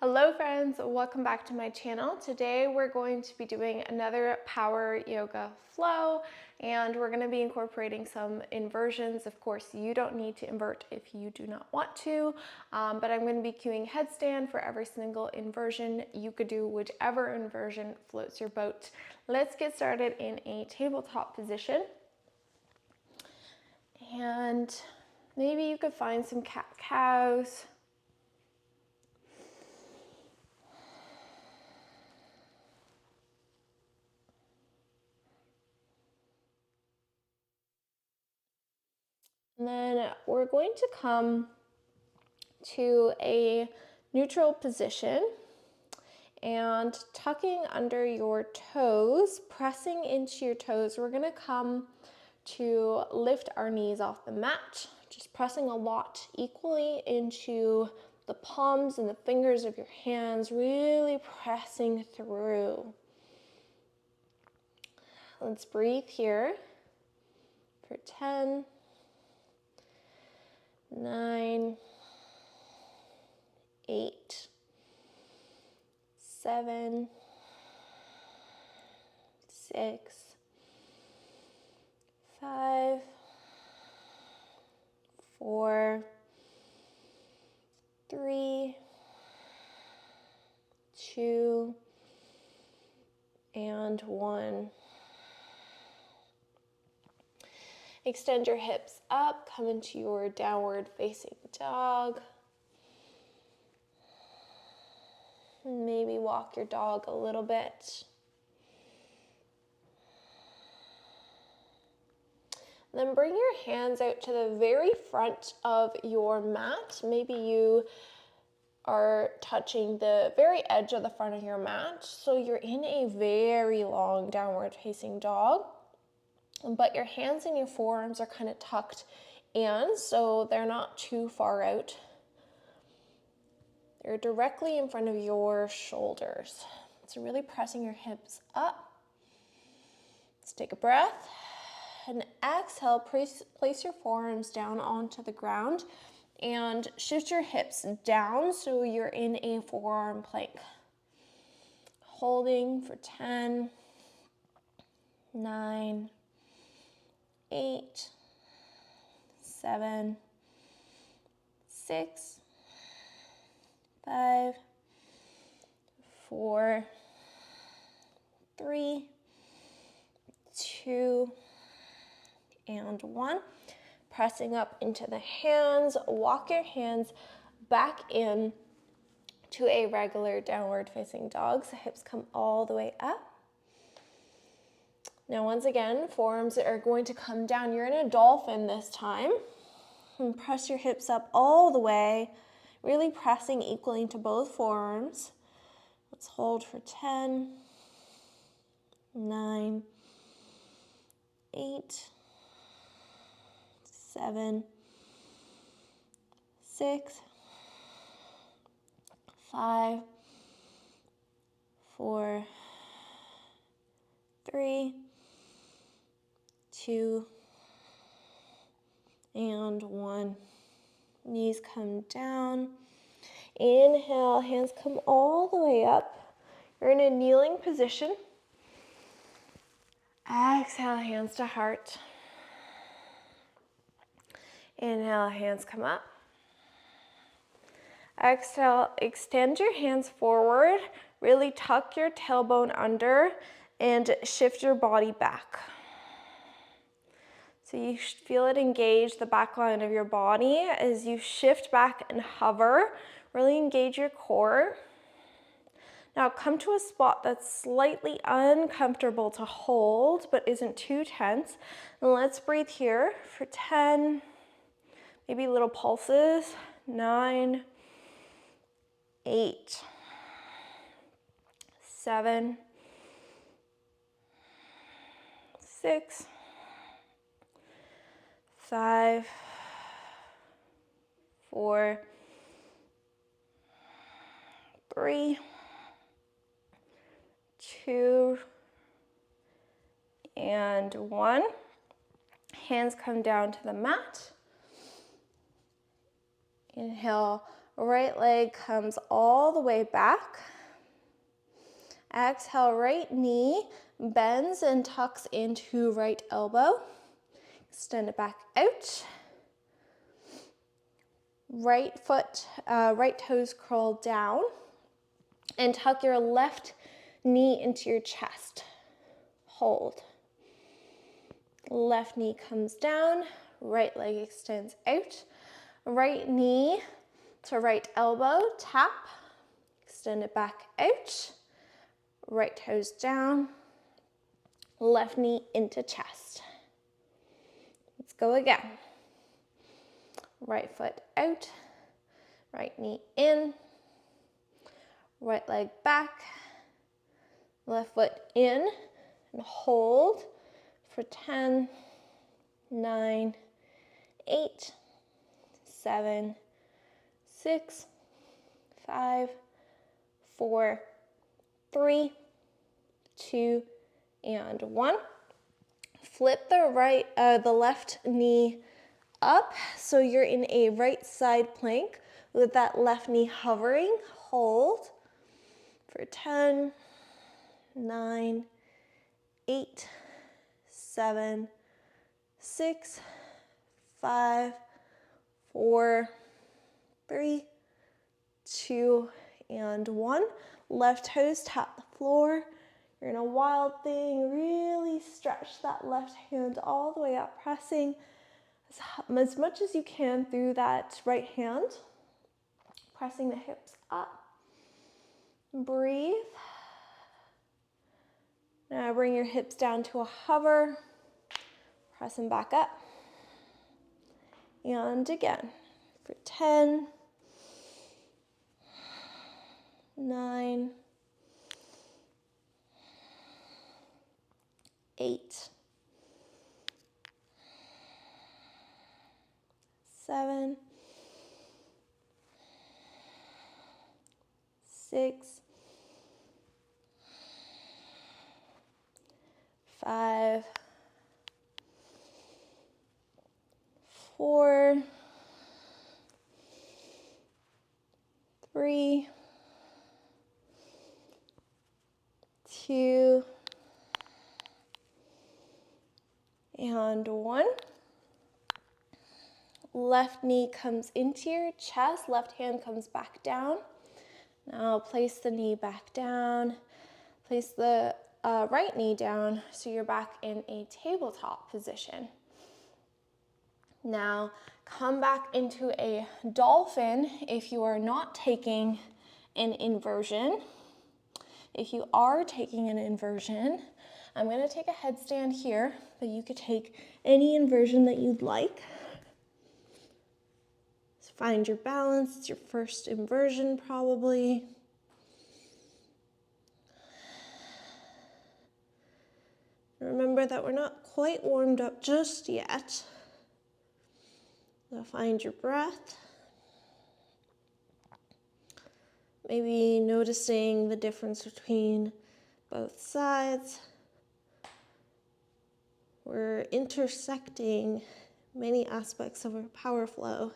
Hello friends, welcome back to my channel. Today we're going to be doing another power yoga flow and we're going to be incorporating some inversions. Of course, you don't need to invert if you do not want to, but I'm going to be cueing headstand for every single inversion. You could do whichever inversion floats your boat. Let's get started in a tabletop position. And maybe you could find some cat-cows. And then we're going to come to a neutral position and tucking under your toes, pressing into your toes. We're going to come to lift our knees off the mat, just pressing a lot equally into the palms and the fingers of your hands, really pressing through. Let's breathe here for 10, 9, 8, 7, 6, 5, 4, 3, 2, and 1. Extend your hips up, come into your downward facing dog. Maybe walk your dog a little bit. Then bring your hands out to the very front of your mat. Maybe you are touching the very edge of the front of your mat. So you're in a very long downward facing dog, but your hands and your forearms are kind of tucked in, so they're not too far out. They're directly in front of your shoulders. So really pressing your hips up. Let's take a breath. And exhale, place your forearms down onto the ground and shift your hips down so you're in a forearm plank. Holding for 10, 9, 8, 7, 6, 5, 4, 3, 2, and 1. Pressing up into the hands, walk your hands back in to a regular downward facing dog. So hips come all the way up. Now once again, forearms are going to come down. You're in a dolphin this time. And press your hips up all the way, really pressing equally into both forearms. Let's hold for 10, 9, 8, 7, 6, 5, 4, 3, 2, and 1. Knees come down. Inhale, hands come all the way up. You're in a kneeling position. Exhale, hands to heart. Inhale, hands come up. Exhale, extend your hands forward. Really tuck your tailbone under and shift your body back. So you feel it engage the back line of your body as you shift back and hover. Really engage your core. Now come to a spot that's slightly uncomfortable to hold, but isn't too tense. And let's breathe here for 10, maybe little pulses, 9, 8, 7, 6, 5, 4, 3, 2, and 1. Hands come down to the mat. Inhale, Right leg comes all the way back. Exhale, right knee bends and tucks into right elbow. Extend it back out. Right foot, right toes curl down. And tuck your left knee into your chest. Hold. Left knee comes down, right leg extends out. Right knee to right elbow, tap. Extend it back out. Right toes down. Left knee into chest. Let's go again. Right foot out. Right knee in. Right leg back. Left foot in. And hold for 10, 9, 8, 7, 6, 5, 4, 3, 2, and 1. Flip the left knee up so you're in a right side plank with that left knee hovering. Hold for 10, 9, 8, 7, 6, 5, 4, 3, 2, and 1. Left toes tap the floor. You're in a wild thing. Really stretch that left hand all the way up, pressing as much as you can through that right hand. Pressing the hips up. Breathe. Now bring your hips down to a hover. Press them back up. And again for 10, 9, 8, 7, 6, 5, 4, 3, 2, and 1. Left knee comes into your chest, left hand comes back down. Now place the knee back down. Place the right knee down so you're back in a tabletop position. Now come back into a dolphin if you are not taking an inversion. If you are taking an inversion, I'm going to take a headstand here, but you could take any inversion that you'd like. So find your balance. It's your first inversion probably. Remember that we're not quite warmed up just yet. So find your breath. Maybe noticing the difference between both sides. We're intersecting many aspects of our power flow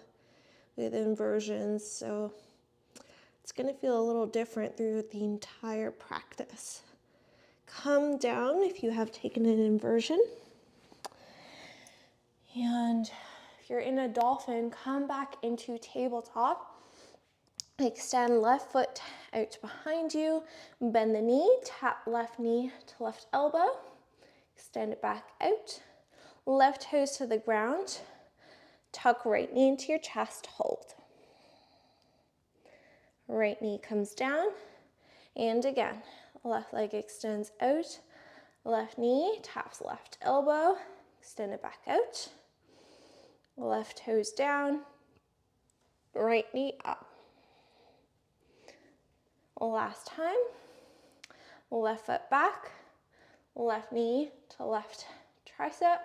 with inversions, so it's going to feel a little different through the entire practice. Come down if you have taken an inversion. And if you're in a dolphin, come back into tabletop. Extend left foot out behind you. Bend the knee, tap left knee to left elbow. Extend it back out. Left toes to the ground. Tuck right knee into your chest, hold. Right knee comes down. And again, left leg extends out. Left knee taps left elbow. Extend it back out. Left toes down. Right knee up. Last time. Left foot back. Left knee to left tricep.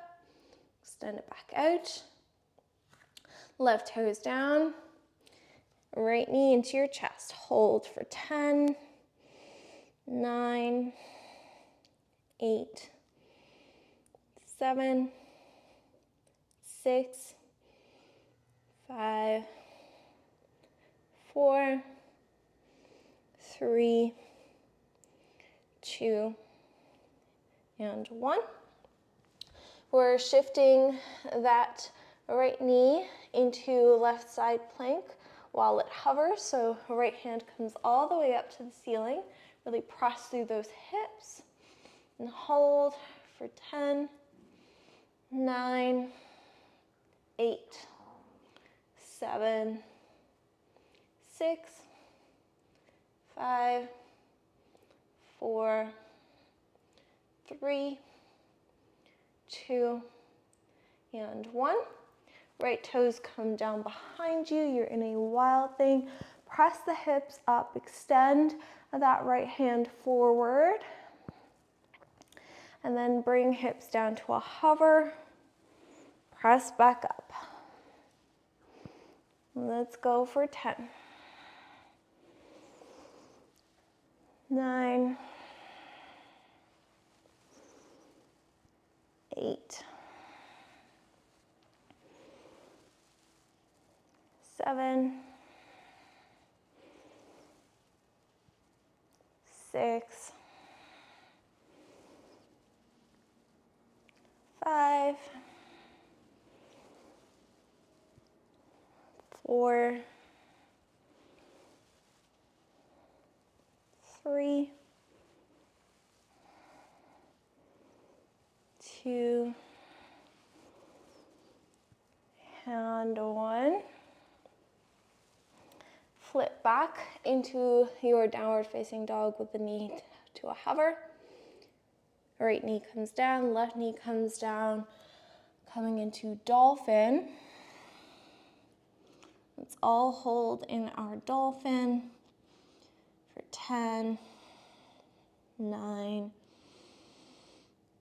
Extend it back out. Left toes down. Right knee into your chest. Hold for 10, 9, 8, 7, 6, 5, 4, 3, 2, and 1. We're shifting that right knee into left side plank while it hovers. So right hand comes all the way up to the ceiling. Really press through those hips and hold for 10, 9, 8, 7, 6, 5, 4, 3, 2, and 1. Right toes come down behind you. You're in a wild thing. Press the hips up, extend that right hand forward, and then bring hips down to a hover. Press back up. Let's go for 10, 9, 8, 7, 6, 5, 4, 3, 2, and 1. Flip back into your downward facing dog with the knee to a hover. Right knee comes down, left knee comes down, coming into dolphin. Let's all hold in our dolphin for 10, 9,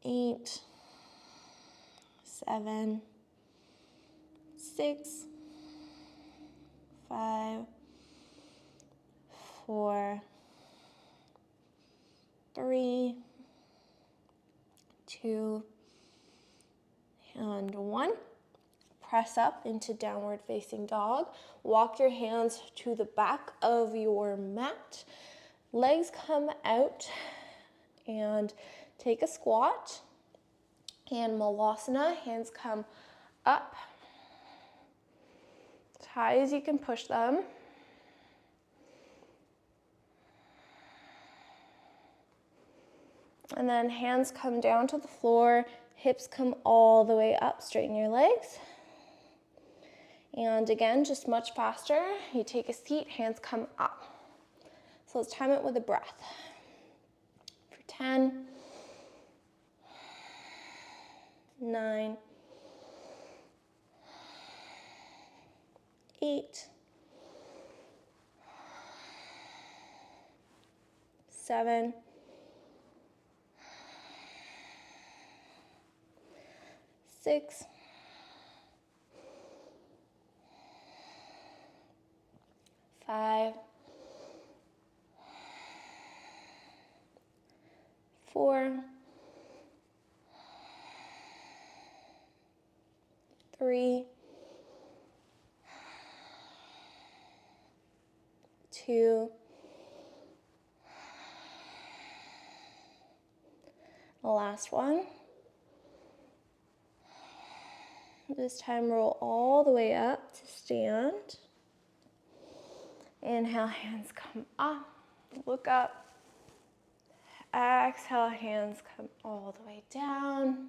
8, 7, 6, 5, 4, 3, 2, and 1. Press up into downward facing dog. Walk your hands to the back of your mat. Legs come out and take a squat. And Malasana, hands come up as high as you can push them. And then hands come down to the floor, hips come all the way up, straighten your legs. And again, just much faster. You take a seat, hands come up. So let's time it with a breath. For 10, 9, 8, 7, 6, 5, 4, 3, 2, the last one. This time roll all the way up to stand. Inhale, hands come up, look up. Exhale, hands come all the way down.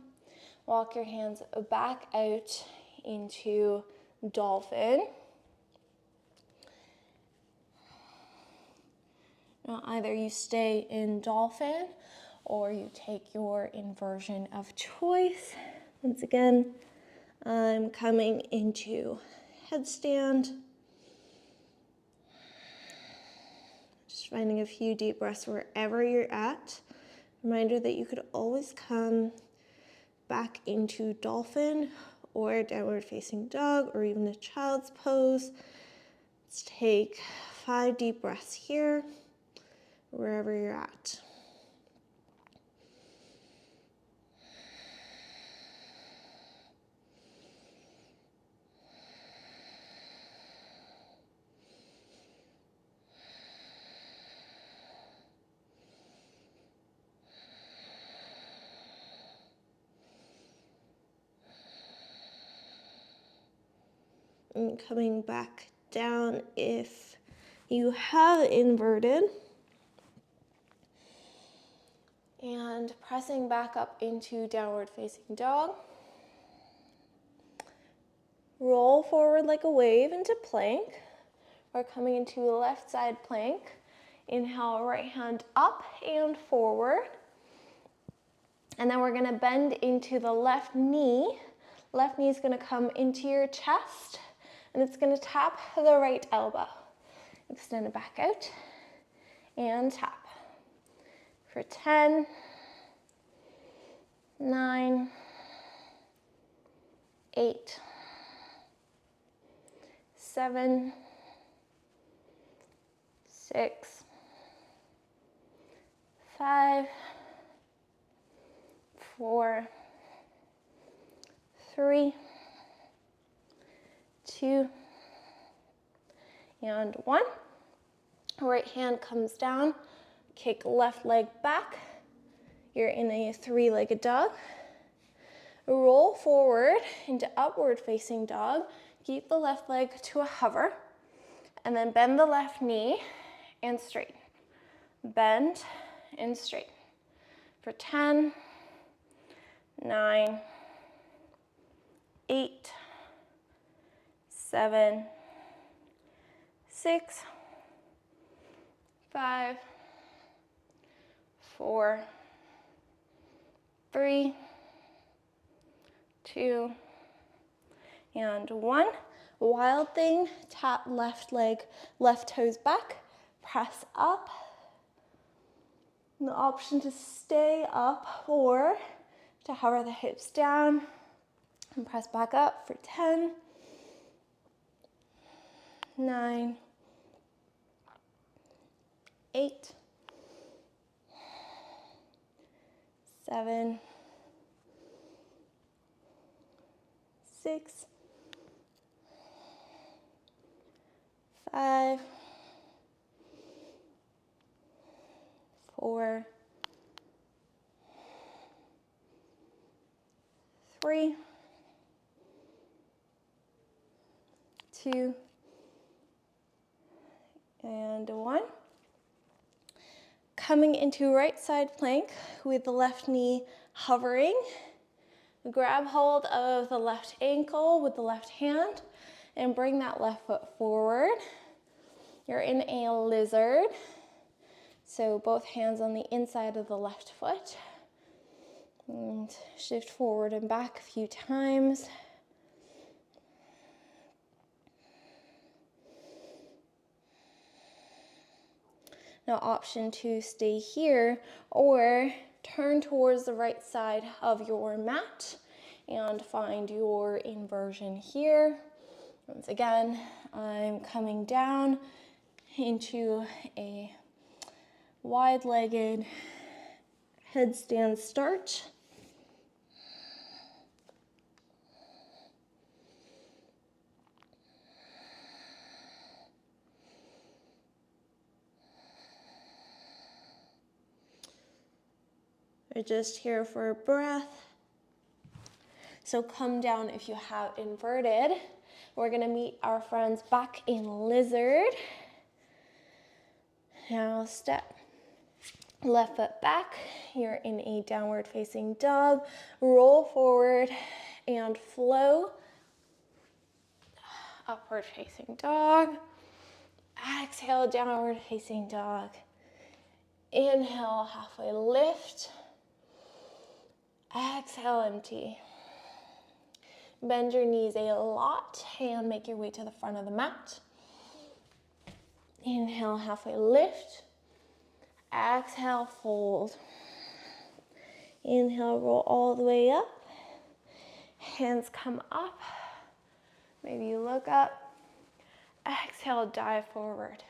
Walk your hands back out into dolphin. Now either you stay in dolphin or you take your inversion of choice. Once again, I'm coming into headstand. Just finding a few deep breaths wherever you're at. Reminder that you could always come back into dolphin or downward facing dog or even a child's pose. Let's take 5 deep breaths here, wherever you're at. And coming back down if you have inverted. And pressing back up into downward facing dog. Roll forward like a wave into plank. We're coming into left side plank. Inhale, right hand up and forward. And then we're gonna bend into the left knee. Left knee is gonna come into your chest, and it's gonna tap the right elbow. Extend it back out, and tap. For 10, 9, 8, 7, 6, 5, 4, 3, 2, and 1. Right hand comes down, kick left leg back. You're in a three-legged dog. Roll forward into upward facing dog. Keep the left leg to a hover, and then bend the left knee and straighten. Bend and straighten. For 10, 9, 8, 7, 6, 5, 4, 3, 2, and 1. Wild thing, tap left leg, left toes back, press up. The option to stay up or to hover the hips down and press back up for 10, 9, 8, 7, 6, 5, 4, 3, 2, and 1. Coming into right side plank with the left knee hovering. Grab hold of the left ankle with the left hand and bring that left foot forward. You're in a lizard. So both hands on the inside of the left foot. And shift forward and back a few times. Now option to stay here or turn towards the right side of your mat and find your inversion here. Once again, I'm coming down into a wide-legged headstand start. We're just here for a breath. So come down if you have inverted. We're gonna meet our friends back in lizard. Now step left foot back. You're in a downward facing dog. Roll forward and flow. Upward facing dog. Exhale, downward facing dog. Inhale, halfway lift. Exhale, empty. Bend your knees a lot and make your way to the front of the mat. Inhale, halfway lift. Exhale, fold. Inhale, roll all the way up. Hands come up. Maybe you look up. Exhale, dive forward.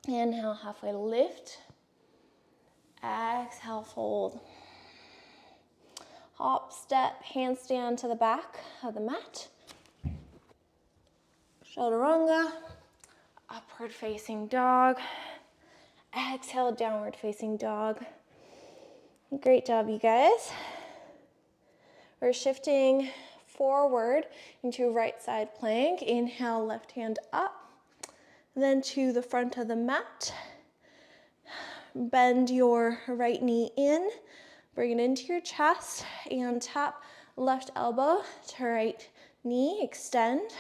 Inhale, halfway lift. Exhale, fold. Hop, step, handstand to the back of the mat. Chaturanga, upward facing dog. Exhale, downward facing dog. Great job, you guys. We're shifting forward into right side plank. Inhale, left hand up, then to the front of the mat. Bend your right knee in, bring it into your chest, and tap left elbow to right knee. Extend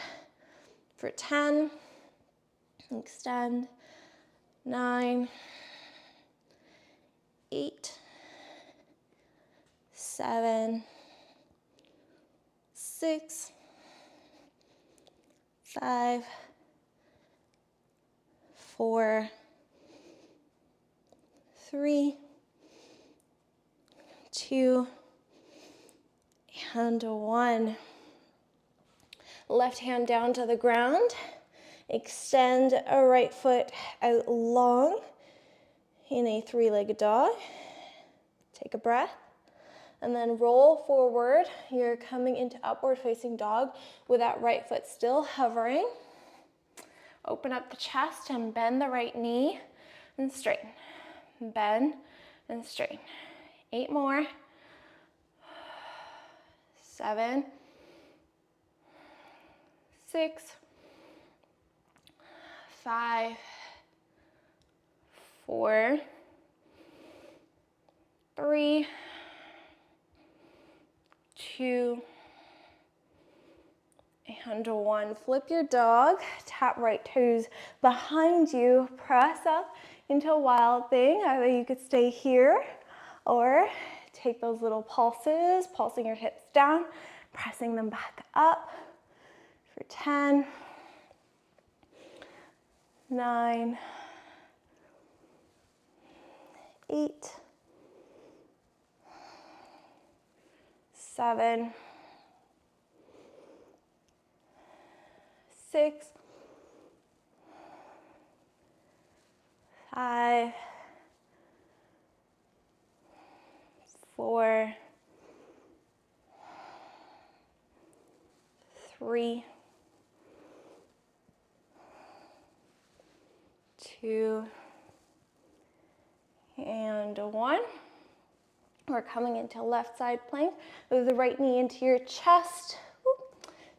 for 10, extend, 9, 8, 7, 6, 5, 4, 3, 2, and 1. Left hand down to the ground. Extend a right foot out long in a three-legged dog. Take a breath. And then roll forward. You're coming into upward facing dog with that right foot still hovering. Open up the chest and bend the right knee and straighten. Bend and straighten. 8 more. 7, 6, 5, 4, 3, 2, and 1. Flip your dog, tap right toes behind you, press up into a wild thing. Either you could stay here or take those little pulses, pulsing your hips down, pressing them back up for 10, 9, 8, 7, 6, 5, 4, 3, 2, and 1. We're coming into left side plank with the right knee into your chest.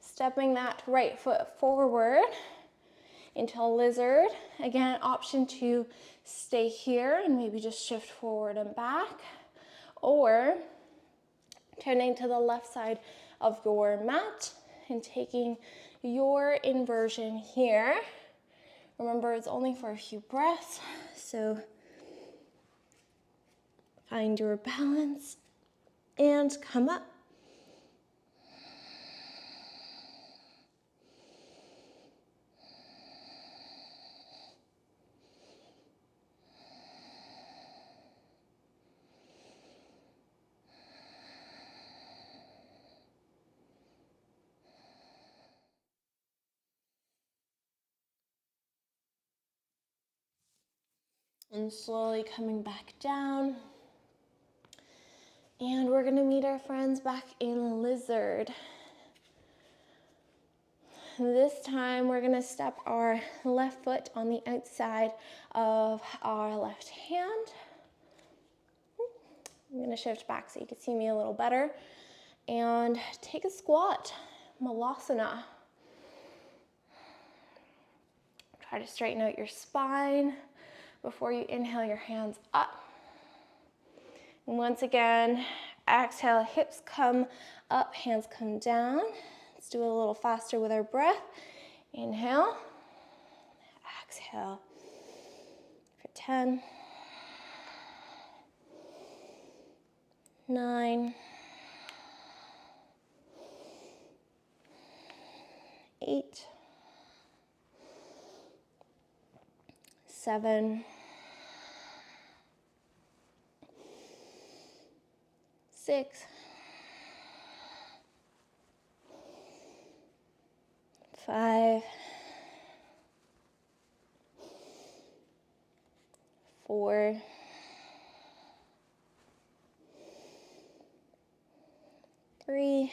Stepping that right foot forward into a lizard. Again, option to stay here and maybe just shift forward and back, or turning to the left side of your mat and taking your inversion here. Remember, it's only for a few breaths, so find your balance and come up. And slowly coming back down. And we're gonna meet our friends back in lizard. This time we're gonna step our left foot on the outside of our left hand. I'm gonna shift back so you can see me a little better. And take a squat, Malasana. Try to straighten out your spine before you inhale your hands up. And once again, exhale, hips come up, hands come down. Let's do it a little faster with our breath. Inhale, exhale for 10, 9, 8, 7, 6, 5, 4, 3,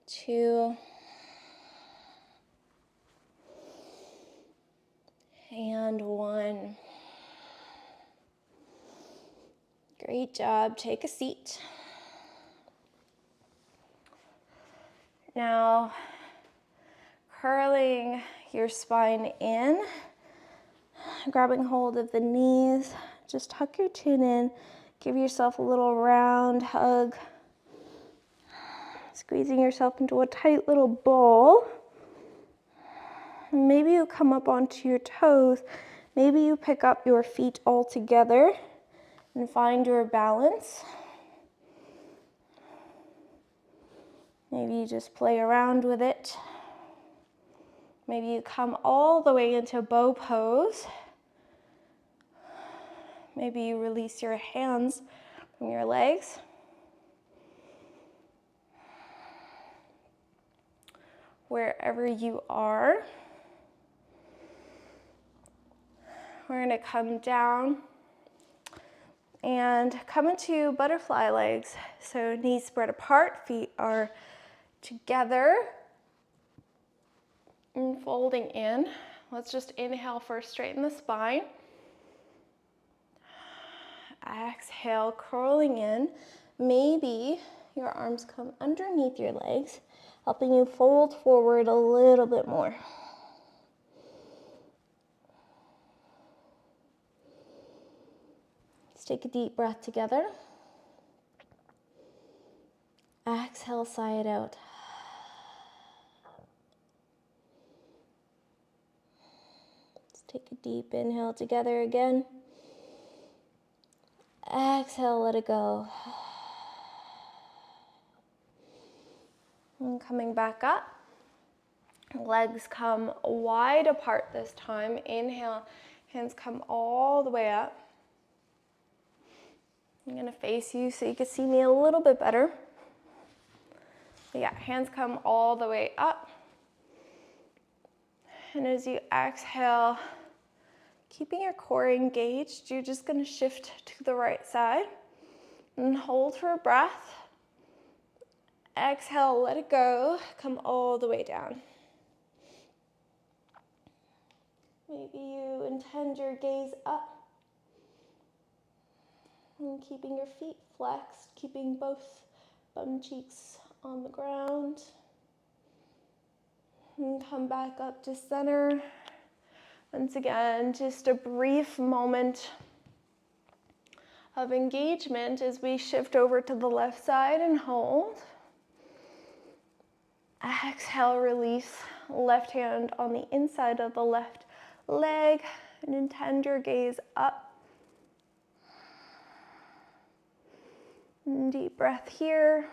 2, and 1. Great job. Take a seat. Now, curling your spine in, grabbing hold of the knees, just tuck your chin in, give yourself a little round hug, squeezing yourself into a tight little ball. Maybe you come up onto your toes, maybe you pick up your feet all together and find your balance. Maybe you just play around with it. Maybe you come all the way into bow pose. Maybe you release your hands from your legs. Wherever you are, we're going to come down and come into butterfly legs. So knees spread apart, feet are together and folding in. Let's just inhale first, straighten the spine. Exhale, curling in. Maybe your arms come underneath your legs, helping you fold forward a little bit more. Let's take a deep breath together. Exhale, sigh it out. Let's take a deep inhale together again. Exhale, let it go. And coming back up. Legs come wide apart this time. Inhale, hands come all the way up. I'm going to face you so you can see me a little bit better. Yeah, hands come all the way up. And as you exhale, keeping your core engaged, you're just going to shift to the right side and hold for a breath. Exhale, let it go. Come all the way down. Maybe you intend your gaze up and keeping your feet flexed, keeping both bum cheeks on the ground. And come back up to center. Once again, just a brief moment of engagement as we shift over to the left side and hold. Exhale, release. Left hand on the inside of the left leg and intend your gaze up. And deep breath here.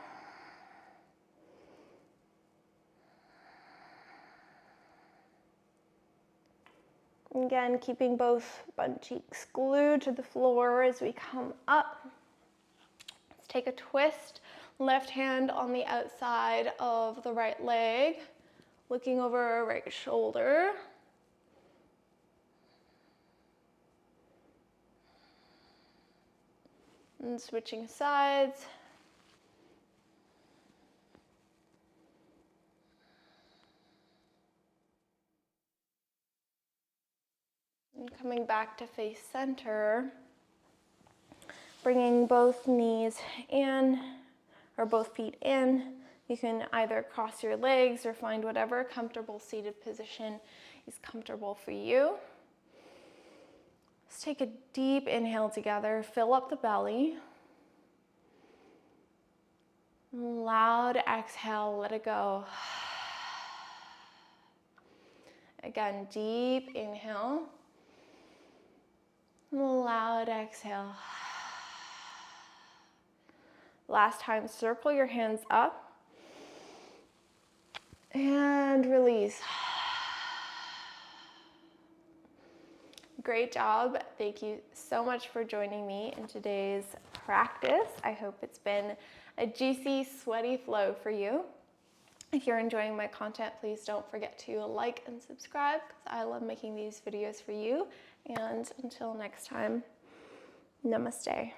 Again, keeping both butt cheeks glued to the floor as we come up. Let's take a twist. Left hand on the outside of the right leg, looking over our right shoulder. And switching sides. And coming back to face center, bringing both knees in, or both feet in. You can either cross your legs or find whatever comfortable seated position is comfortable for you. Let's take a deep inhale together, fill up the belly. Loud exhale, let it go. Again, deep inhale. Loud exhale. Last time, circle your hands up and release. Great job. Thank you so much for joining me in today's practice. I hope it's been a juicy, sweaty flow for you. If you're enjoying my content, please don't forget to like and subscribe because I love making these videos for you. And until next time, namaste.